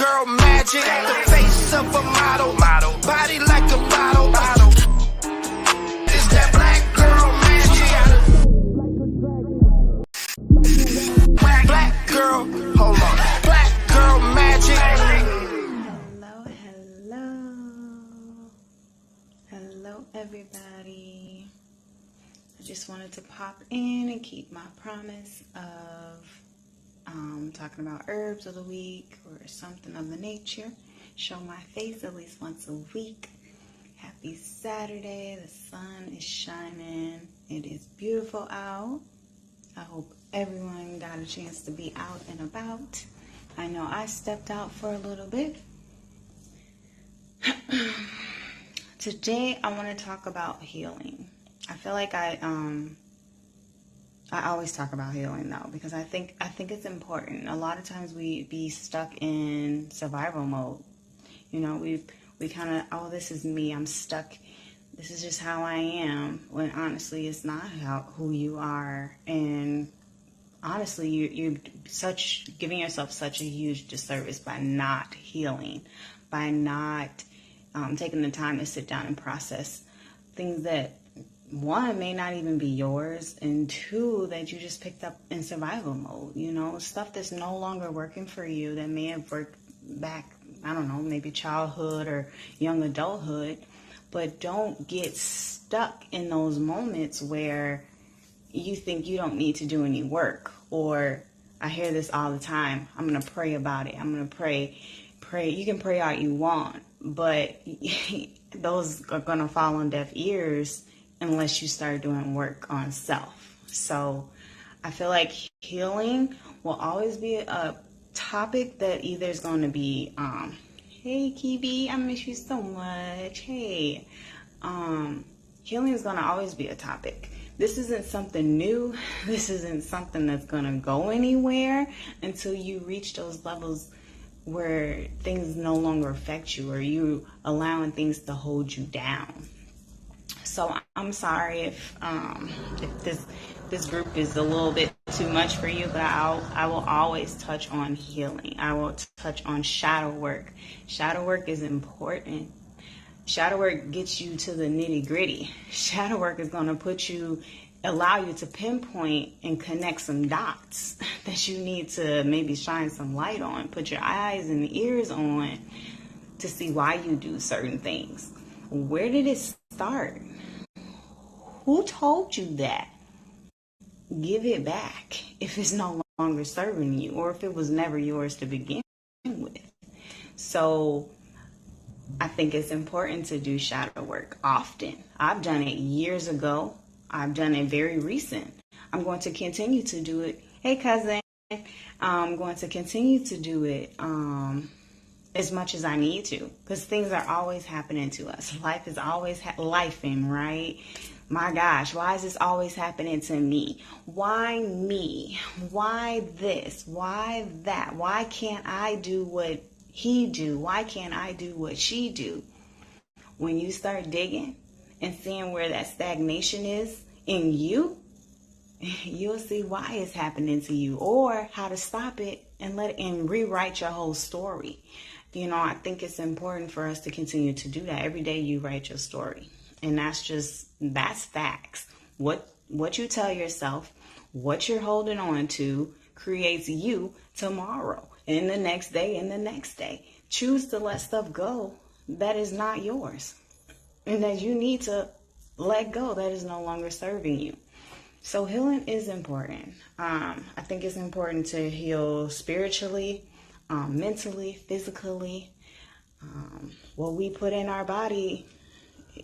girl magic, the face of a model, body like a bottle. It's that black girl magic. Black girl, hold on. Black girl magic. Hello everybody. I just wanted to pop in and keep my promise of talking about herbs of the week or something of the nature. Show my face at least once a week. Happy Saturday. The sun is shining. It is beautiful out. I hope everyone got a chance to be out and about. I know I stepped out for a little bit. Today I want to talk about healing. I feel like I always talk about healing though, because I think it's important. A lot of times we be stuck in survival mode. You know, we kind of, oh, this is me, I'm stuck. This is just how I am. When honestly, it's not who you are. And honestly, you're giving yourself such a huge disservice by not healing, by not taking the time to sit down and process things that, one, may not even be yours, and two, that you just picked up in survival mode. You know, stuff that's no longer working for you, that may have worked back, I don't know, maybe childhood or young adulthood. But don't get stuck in those moments where you think you don't need to do any work. Or I hear this all the time, I'm going to pray about it. I'm going to pray. You can pray all you want, but those are going to fall on deaf ears unless you start doing work on self. So I feel like healing will always be a topic that either is going to be, hey Kibi, I miss you so much. Hey, healing is going to always be a topic. This isn't something new. This isn't something that's going to go anywhere until you reach those levels where things no longer affect you, or you allowing things to hold you down. So I'm sorry if this group is a little bit too much for you, but I will always touch on healing. I will touch on shadow work. Shadow work is important. Shadow work gets you to the nitty gritty. Shadow work is going to allow you to pinpoint and connect some dots that you need to maybe shine some light on, put your eyes and ears on to see why you do certain things. Where did it start? Who told you that? Give it back if it's no longer serving you, or if it was never yours to begin with. So I think it's important to do shadow work often. I've done it years ago. I've done it very recent. I'm going to continue to do it. Hey, cousin. I'm going to continue to do it as much as I need to, because things are always happening to us. Life is always lifing, right? My gosh, why is this always happening to me? Why me? Why this? Why that? Why can't I do what he do? Why can't I do what she do? When you start digging and seeing where that stagnation is in you, you'll see why it's happening to you, or how to stop it and rewrite your whole story. You know, I think it's important for us to continue to do that. Every day you write your story. And that's facts. What you tell yourself, what you're holding on to, creates you tomorrow, and the next day, and the next day. Choose to let stuff go that is not yours, and that you need to let go, that is no longer serving you. So healing is important. I think it's important to heal spiritually, mentally, physically. What we put in our body,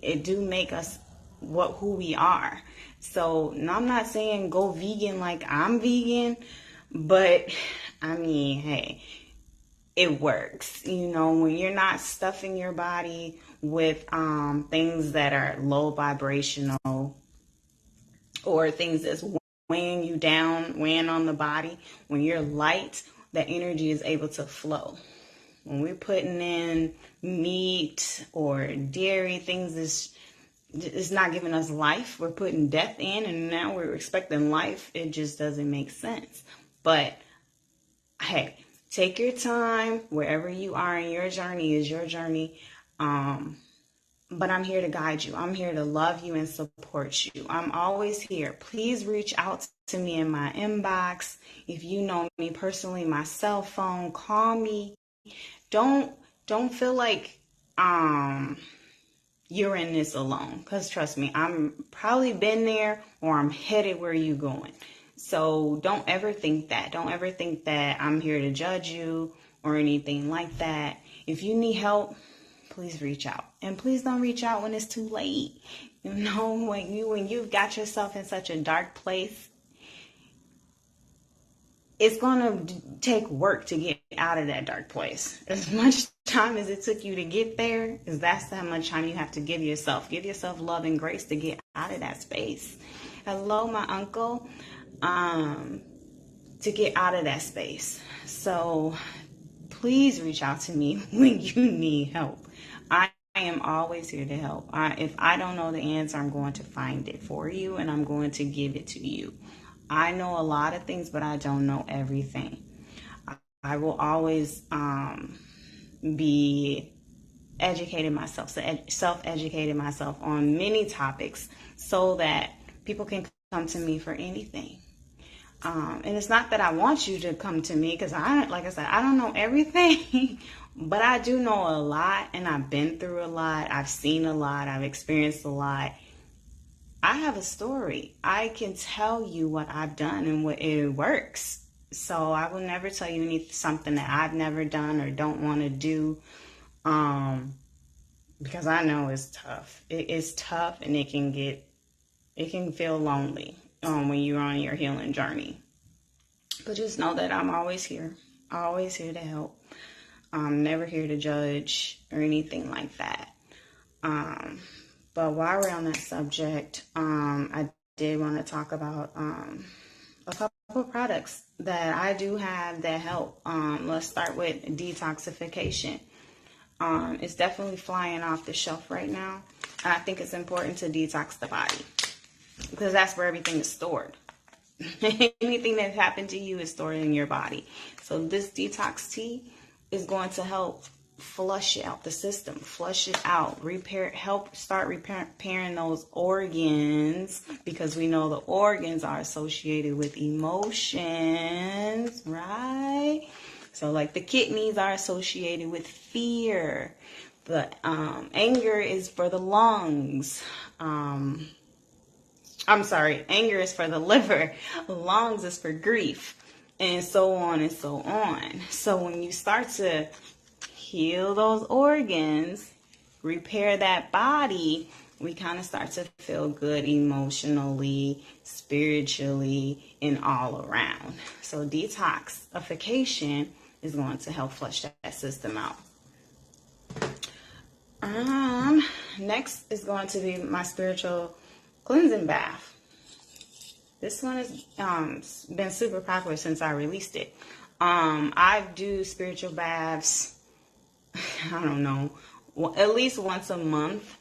it do make us who we are. So I'm not saying go vegan like I'm vegan, but I mean, hey, it works. You know, when you're not stuffing your body with things that are low vibrational, or things that's weighing you down, weighing on the body. When you're light, that energy is able to flow. When we're putting in meat or dairy, things it's not giving us life. We're putting death in, and now we're expecting life. It just doesn't make sense. But hey, Take your time. Wherever you are in your journey is your journey. But I'm here to guide you. I'm here to love you and support you. I'm always here. Please reach out to me in my inbox. If you know me personally, my cell phone, call me. Don't feel like you're in this alone. Because trust me, I'm probably been there or I'm headed where you going. So don't ever think that. Don't ever think that I'm here to judge you or anything like that. If you need help, please reach out. And please don't reach out when it's too late. You know, when you've got yourself in such a dark place, it's going to take work to get out of that dark place. As much time as it took you to get there, is that's how much time you have to give yourself. Give yourself love and grace to get out of that space. Hello, my uncle. To get out of that space. So please reach out to me when you need help. I am always here to help. If I don't know the answer, I'm going to find it for you and I'm going to give it to you. I know a lot of things, but I don't know everything. I will always be educating myself, self-educating myself on many topics so that people can come to me for anything. And it's not that I want you to come to me because like I said, I don't know everything, but I do know a lot and I've been through a lot. I've seen a lot. I've experienced a lot. I have a story. I can tell you what I've done and what it works. So I will never tell you something that I've never done or don't want to do. Because I know it's tough. It is tough and it can feel lonely when you're on your healing journey. But just know that I'm always here. Always here to help. I'm never here to judge or anything like that. But while we're on that subject, I did want to talk about a couple of products that I do have that help. Let's start with detoxification. It's definitely flying off the shelf right now. I think it's important to detox the body because that's where everything is stored. Anything that's happened to you is stored in your body. So this detox tea is going to help flush out the system, flush it out, help start repairing those organs, because we know the organs are associated with emotions, right? So like the kidneys are associated with fear. The anger is for the lungs. Anger is for the liver. Lungs is for grief, and so on and so on. So when you start to heal those organs, repair that body, we kind of start to feel good emotionally, spiritually, and all around. So detoxification is going to help flush that system out. Next is going to be my spiritual cleansing bath. This one has been super popular since I released it. I do spiritual baths, I don't know, at least once a month,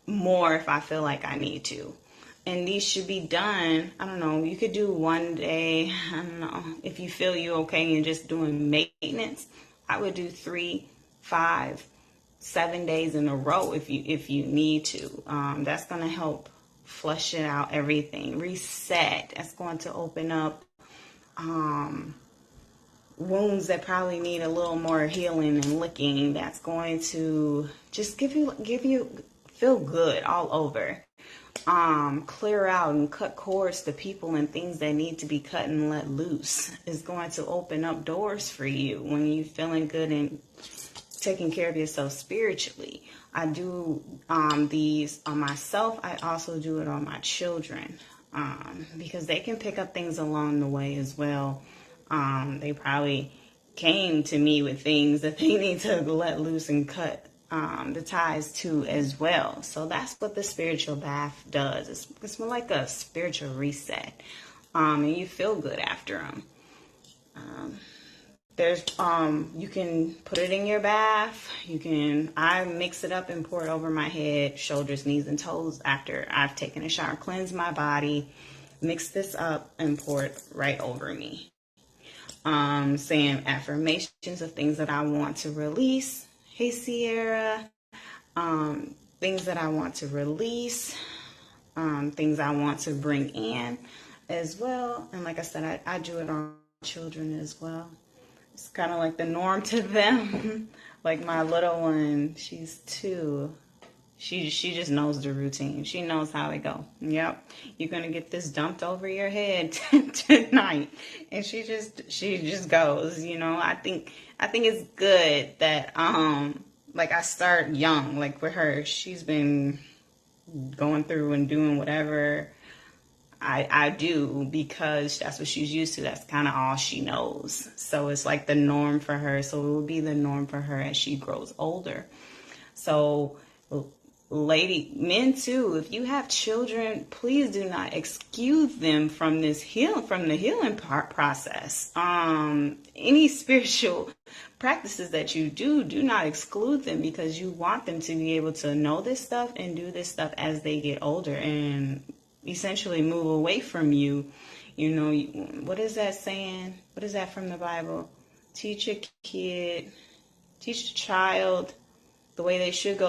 more if I feel like I need to. And these should be done, I don't know, you could do one day, I don't know, if you feel you're okay and just doing maintenance. I would do 3, 5, 7 days in a row if you need to. That's going to help flush it out, everything, reset. That's going to open up wounds that probably need a little more healing and licking. That's going to just give you feel good all over. Clear out and cut cords to people and things that need to be cut and let loose. Is going to open up doors for you when you're feeling good and taking care of yourself spiritually. I do these on myself. I also do it on my children because they can pick up things along the way as well. They probably came to me with things that they need to let loose and cut the ties to as well. So that's what the spiritual bath does. It's more like a spiritual reset, and you feel good after them. There's you can put it in your bath. I mix it up and pour it over my head, shoulders, knees, and toes after I've taken a shower, cleanse my body, mix this up and pour it right over me. saying affirmations of things that I want to release. Hey, Sierra. Things that I want to release, things I want to bring in as well. And like I said, I do it on children as well. It's kind of like the norm to them. Like my little one, she's 2. She just knows the routine. She knows how it go. Yep, you're gonna get this dumped over your head tonight, and she just goes. You know, I think it's good that like I start young. Like with her, she's been going through and doing whatever I do because that's what she's used to. That's kind of all she knows. So it's like the norm for her. So it will be the norm for her as she grows older. So men too, if you have children, please do not excuse them from the healing process. Any spiritual practices that you do not exclude them, because you want them to be able to know this stuff and do this stuff as they get older and essentially move away from you. You know, what is that saying? What is that from the Bible? Teach a child the way they should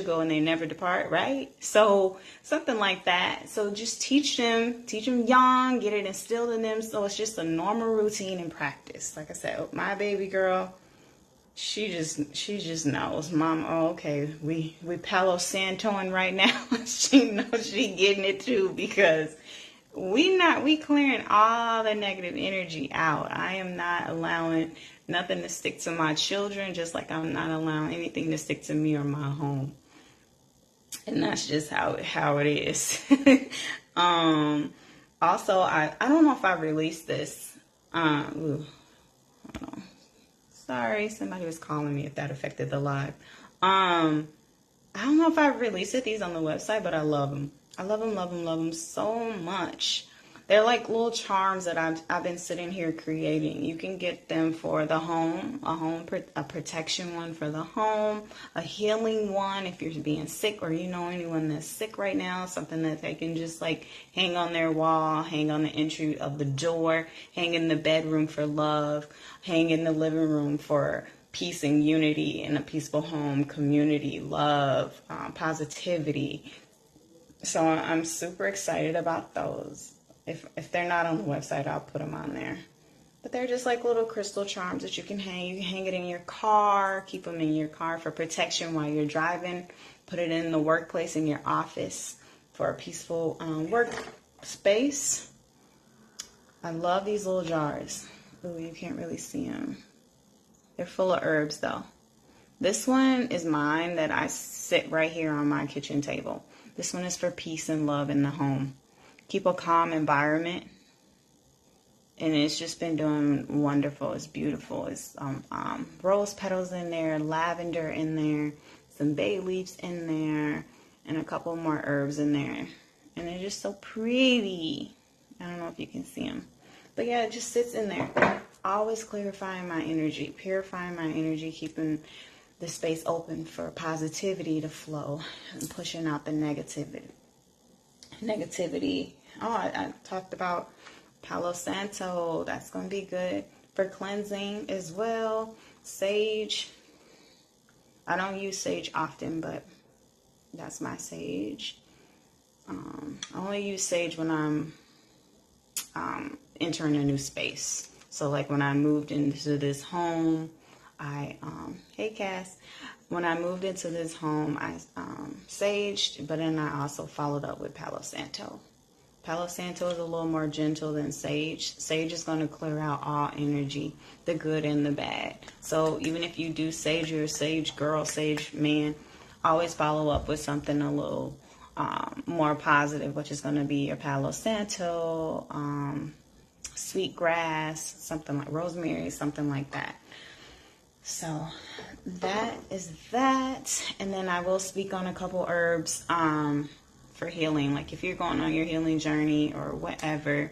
go, and they never depart, right? So something like that. So just teach them young, get it instilled in them. So it's just a normal routine and practice. Like I said, my baby girl, she just knows, Mom, oh, okay, we Palo Santoing right now. She knows she getting it too, because we clearing all the negative energy out. I am not allowing nothing to stick to my children, just like I'm not allowing anything to stick to me or my home. And that's just how it is. Also, I don't know if I released this. Hold on. Sorry, somebody was calling me if that affected the live. I don't know if I released these on the website, but I love them. I love them so much. They're like little charms that I've been sitting here creating. You can get them for the home, a protection one for the home, a healing one if you're being sick or you know anyone that's sick right now, something that they can just like hang on their wall, hang on the entry of the door, hang in the bedroom for love, hang in the living room for peace and unity in a peaceful home, community, love, positivity. So I'm super excited about those. If they're not on the website, I'll put them on there. But they're just like little crystal charms that you can hang. You can hang it in your car, keep them in your car for protection while you're driving. Put it in the workplace, in your office for a peaceful work space. I love these little jars. Ooh, you can't really see them. They're full of herbs though. This one is mine that I sit right here on my kitchen table. This one is for peace and love in the home. Keep a calm environment. And it's just been doing wonderful. It's beautiful. It's rose petals in there, lavender in there, some bay leaves in there, and a couple more herbs in there. And they're just so pretty. I don't know if you can see them. But yeah, it just sits in there. Always clarifying my energy, purifying my energy, keeping the space open for positivity to flow and pushing out the negativity. Oh, I talked about Palo Santo. That's going to be good for cleansing as well. Sage. I don't use sage often, but that's my sage. I only use sage when I'm entering a new space. So like when I moved into this home, hey Cass, when I moved into this home, I saged, but then I also followed up with Palo Santo. Palo Santo is a little more gentle than sage. Sage is going to clear out all energy, the good and the bad. So even if you do sage, you're a sage girl, sage man, always follow up with something a little more positive, which is going to be your Palo Santo, sweet grass, something like rosemary, something like that. So that is that. And then I will speak on a couple herbs for healing. Like if you're going on your healing journey or whatever,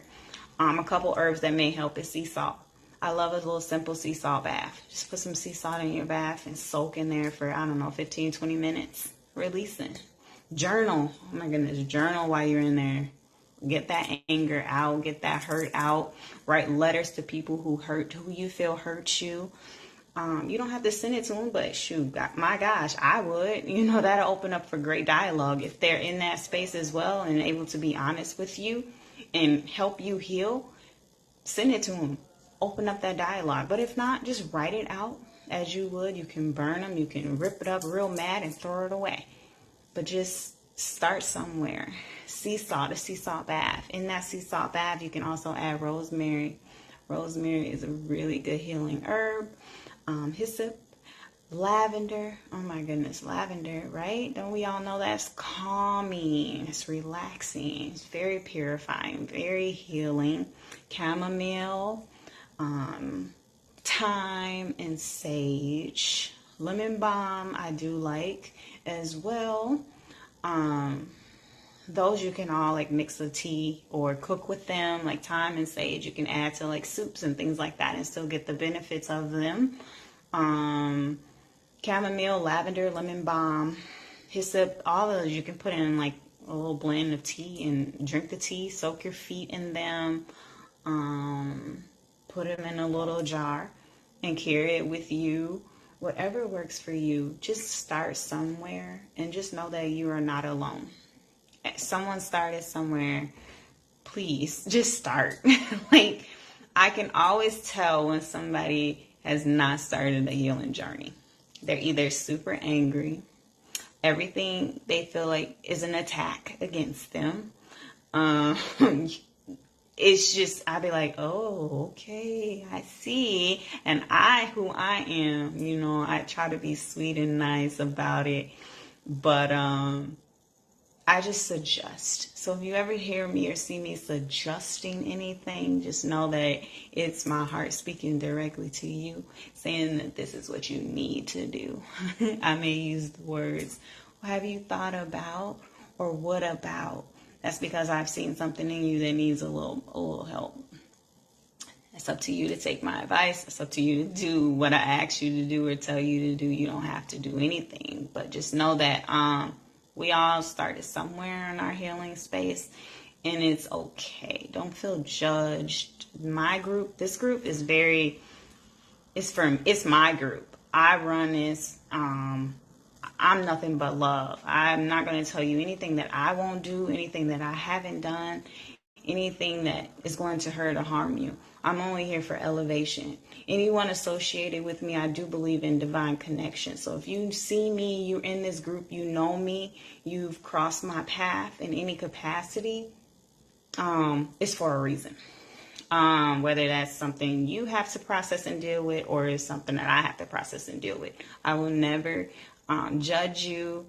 a couple herbs that may help is sea salt. I love a little simple sea salt bath. Just put some sea salt in your bath and soak in there for, 15, 20 minutes. Releasing. Journal. Oh my goodness. Journal while you're in there. Get that anger out, get that hurt out. Write letters to people who you feel hurt you. You don't have to send it to them, but shoot, my gosh, I would. That'll open up for great dialogue if they're in that space as well and able to be honest with you and help you heal. Send it to them. Open up that dialogue. But if not, just write it out as you would. You can burn them. You can rip it up real mad and throw it away. But just start somewhere. Sea salt, a sea salt bath. In that sea salt bath, you can also add rosemary. Rosemary is a really good healing herb. Hyssop, lavender. Oh my goodness, lavender, right? Don't we all know that's calming? It's relaxing. It's very purifying, very healing. Chamomile, thyme, and sage. Lemon balm I do like as well. Those you can all like mix a tea or cook with them, like thyme and sage. You can add to like soups and things like that and still get the benefits of them. Chamomile, lavender, lemon balm, hyssop, all of those you can put in like a little blend of tea and drink the tea. Soak your feet in them. Put them in a little jar and carry it with you. Whatever works for you, just start somewhere and just know that you are not alone. Someone started somewhere. Please just start. Like, I can always tell when somebody has not started a healing journey. They're either super angry, everything they feel like is an attack against them. It's just, I'd be like, oh, okay, I see. And who I am, I try to be sweet and nice about it. But I just suggest. So if you ever hear me or see me suggesting anything, just know that it's my heart speaking directly to you, saying that this is what you need to do. I may use the words, well, have you thought about, or what about? That's because I've seen something in you that needs a little help. It's up to you to take my advice. It's up to you to do what I ask you to do or tell you to do. You don't have to do anything, but just know that we all started somewhere in our healing space, and it's okay. Don't feel judged. This group is it's my group. I run this. I'm nothing but love. I'm not going to tell you anything that I won't do, anything that I haven't done, anything that is going to hurt or harm you. I'm only here for elevation. Anyone associated with me, I do believe in divine connection. So if you see me, you're in this group, you know me, you've crossed my path in any capacity, it's for a reason. Whether that's something you have to process and deal with, or it's something that I have to process and deal with. I will never judge you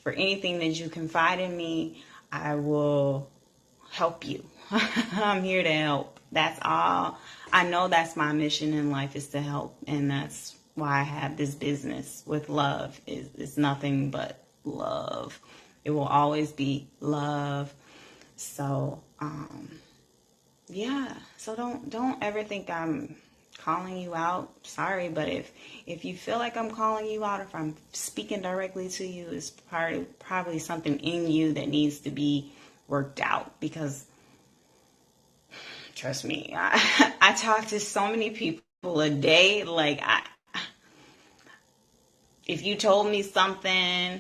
for anything that you confide in me. I will help you. I'm here to help. That's all. I know that's my mission in life, is to help. And that's why I have this business with love. It's nothing but love. It will always be love. So, yeah. So don't ever think I'm calling you out. Sorry, but if you feel like I'm calling you out, if I'm speaking directly to you, it's probably something in you that needs to be worked out. Because trust me, I talk to so many people a day. Like, if you told me something,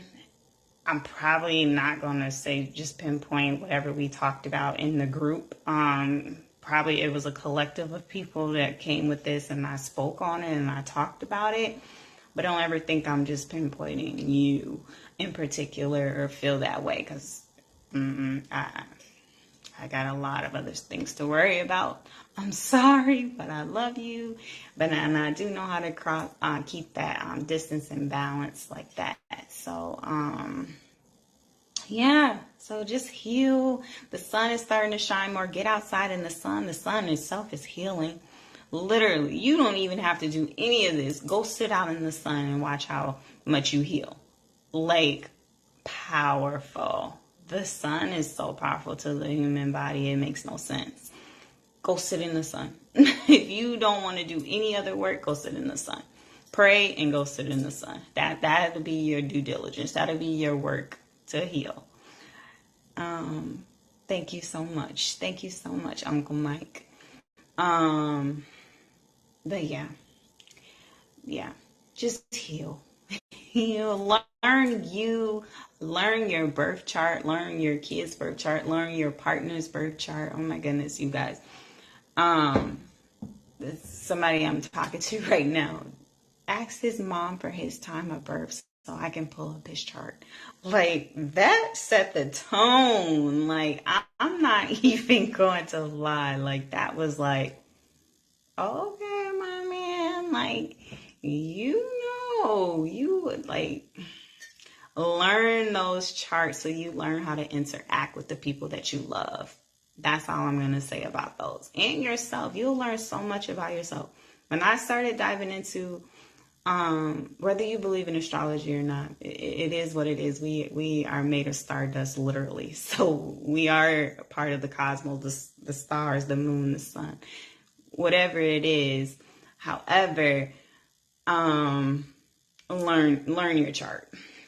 I'm probably not going to say just pinpoint whatever we talked about in the group. Probably it was a collective of people that came with this, and I spoke on it and I talked about it. But don't ever think I'm just pinpointing you in particular or feel that way, because I got a lot of other things to worry about. I'm sorry, but I love you. And I do know how to keep that distance and balance like that. So, yeah. So just heal. The sun is starting to shine more. Get outside in the sun. The sun itself is healing. Literally, you don't even have to do any of this. Go sit out in the sun and watch how much you heal. Like, powerful. The sun is so powerful to the human body. It makes no sense. Go sit in the sun. If you don't want to do any other work, go sit in the sun. Pray and go sit in the sun. That'll be your due diligence. That'll be your work to heal. Thank you so much. Thank you so much, Uncle Mike. But yeah, just heal. Learn you, learn your birth chart, learn your kids' birth chart, learn your partner's birth chart. Oh my goodness, you guys. Um, Somebody I'm talking to right now asked his mom for his time of birth so I can pull up his chart. Like, that set the tone. Like, I'm not even going to lie. Like, that was like, okay, my man. Like, you would like learn those charts so you learn how to interact with the people that you love. That's all I'm going to say about those. And yourself. You'll learn so much about yourself. When I started diving into whether you believe in astrology or not, it is what it is. We are made of stardust, literally. So we are part of the cosmos, the stars, the moon, the sun, whatever it is. However, learn your chart.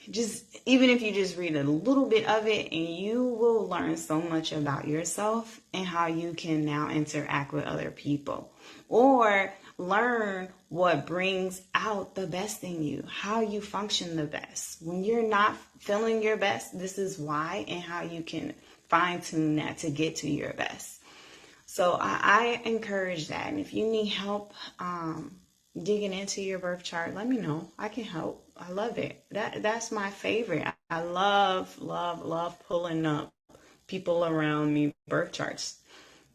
Just even if you just read a little bit of it, and you will learn so much about yourself and how you can now interact with other people, or learn what brings out the best in you, how you function the best. When you're not feeling your best, this is why, and how you can fine tune that to get to your best. So I encourage that. And if you need help digging into your birth chart, let me know. I can help. I love it. That's my favorite. I love pulling up people around me birth charts,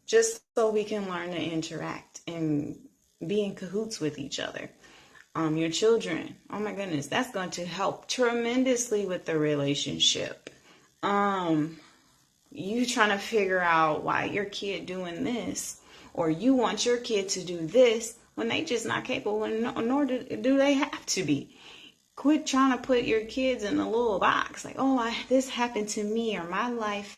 just so we can learn to interact and be in cahoots with each other. Your children, oh my goodness, that's going to help tremendously with the relationship. You trying to figure out why your kid doing this, or you want your kid to do this when they just not capable, nor do they have to be. Quit trying to put your kids in a little box. Like, oh, this happened to me, or my life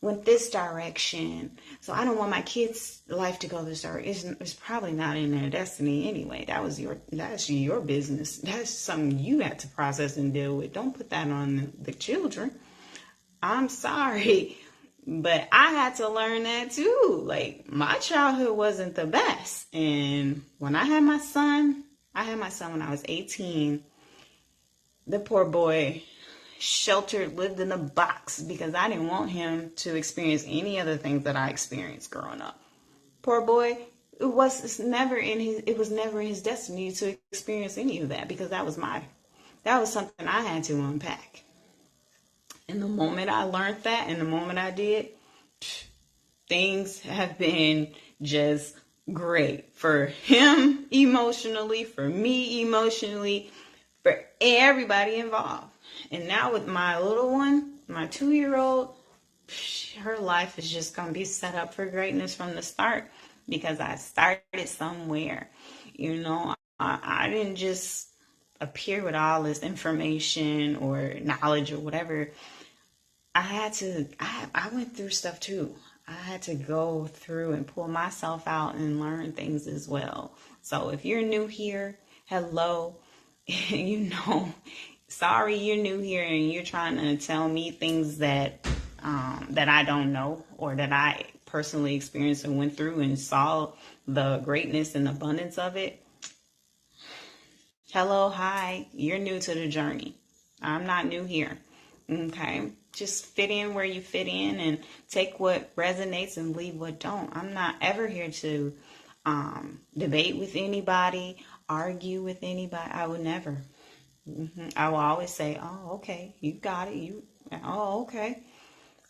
went this direction, so I don't want my kids' life to go this direction. It's probably not in their destiny anyway. That's your business. That's something you had to process and deal with. Don't put that on the children. I'm sorry, but I had to learn that too. Like, my childhood wasn't the best. And when I had my son when I was 18. The poor boy sheltered, lived in a box because I didn't want him to experience any of the things that I experienced growing up. Poor boy, it was never in his destiny to experience any of that, because that was something I had to unpack. And the moment I learned that, and the moment I did, things have been just great for him emotionally, for me emotionally, for everybody involved. And now with my little one, my 2-year-old, her life is just going to be set up for greatness from the start, because I started somewhere. I didn't just appear with all this information or knowledge or whatever. I went through stuff too. I had to go through and pull myself out and learn things as well. So if you're new here, hello, sorry you're new here and you're trying to tell me things that I don't know, or that I personally experienced and went through and saw the greatness and abundance of it. Hello, hi, you're new to the journey. I'm not new here. Okay, just fit in where you fit in and take what resonates and leave what don't. I'm not ever here to debate with anybody, argue with anybody. I would never. I will always say, oh, okay, you got it. Oh, okay.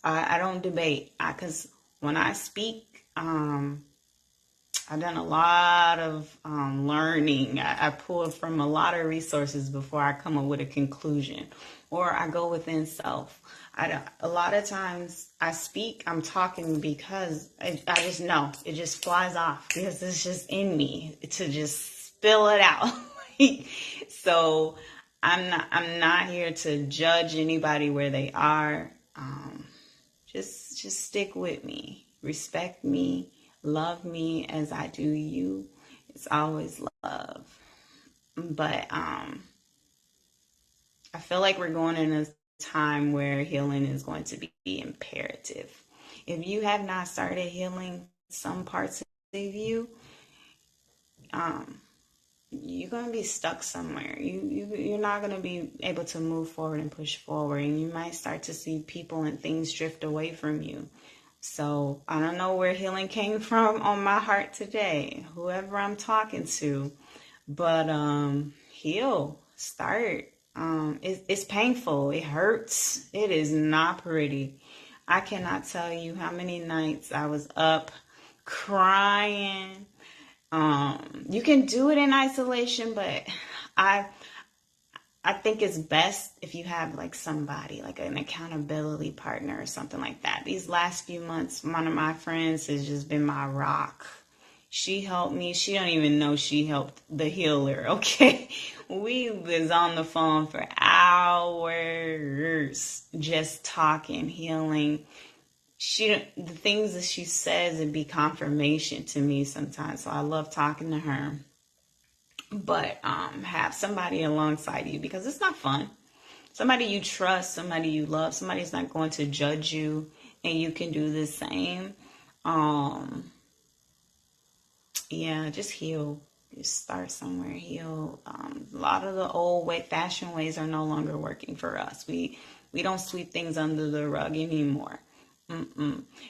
I don't debate, because when I speak, I've done a lot of learning. I pull from a lot of resources before I come up with a conclusion, or I go within self. A lot of times I speak, I'm talking because I just know. It just flies off, because it's just in me to just spill it out. So I'm not here to judge anybody where they are. Just stick with me, respect me, love me as I do you. It's always love. But I feel like we're going in a time where healing is going to be imperative. if you have not started healing some parts of you, you're going to be stuck somewhere. You're not going to be able to move forward and push forward. And you might start to see people and things drift away from you. So I don't know where healing came from on my heart today, whoever I'm talking to, but heal, start. It's painful. It hurts. It is not pretty. I cannot tell you how many nights I was up crying. You can do it in isolation, but I think it's best if you have like somebody, like an accountability partner or something like that. These last few months, one of my friends has just been my rock. She helped me. She don't even know she helped the healer, okay? We was on the phone for hours just talking, healing. The things that she says, it'd be confirmation to me sometimes. So I love talking to her. But have somebody alongside you, because it's not fun. Somebody you trust, somebody you love, somebody's not going to judge you, and you can do the same. Yeah, just heal. Just start somewhere, heal. A lot of the old fashioned ways are no longer working for us. We don't sweep things under the rug anymore.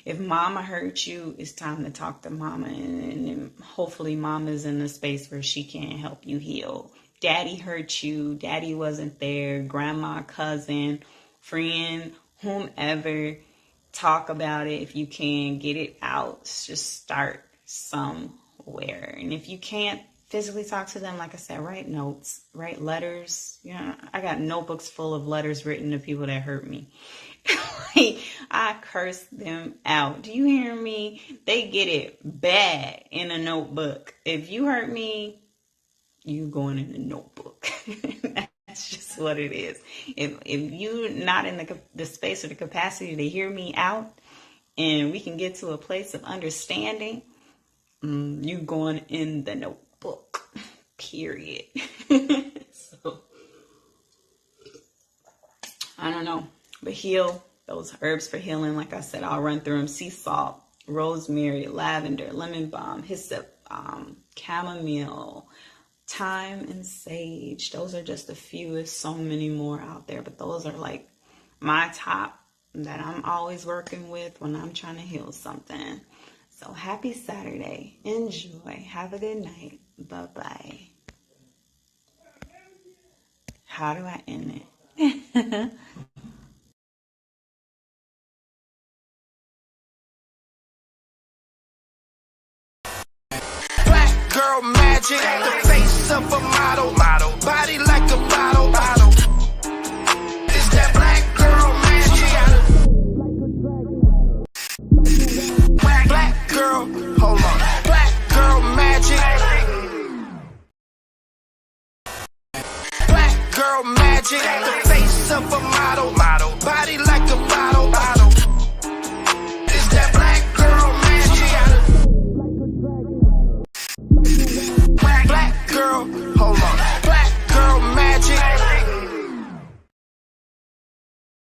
If mama hurt you, it's time to talk to mama, and hopefully mama's in a space where she can help you heal. Daddy hurt you, daddy wasn't there, grandma, cousin, friend, whomever, talk about it. If you can, get it out. Just start somewhere. And if you can't physically talk to them, like I said, write notes, write letters. I got notebooks full of letters written to people that hurt me. I curse them out. Do you hear me? They get it bad in a notebook. If you hurt me, you going in the notebook. That's just what it is. If you're not in the space or the capacity to hear me out, and we can get to a place of understanding, you going in the notebook. Period. So I don't know. But heal. Those herbs for healing, like I said, I'll run through them. Sea salt, rosemary, lavender, lemon balm, hyssop, chamomile, thyme, and sage. Those are just a few. There's so many more out there, but those are like my top that I'm always working with when I'm trying to heal something. So happy Saturday. Enjoy. Have a good night. Bye-bye. How do I end it? Girl magic, the face of a model, body like a bottle. It's that black girl magic. Black girl, hold on. Black girl magic. Black girl magic, the face of a model, body like a bottle.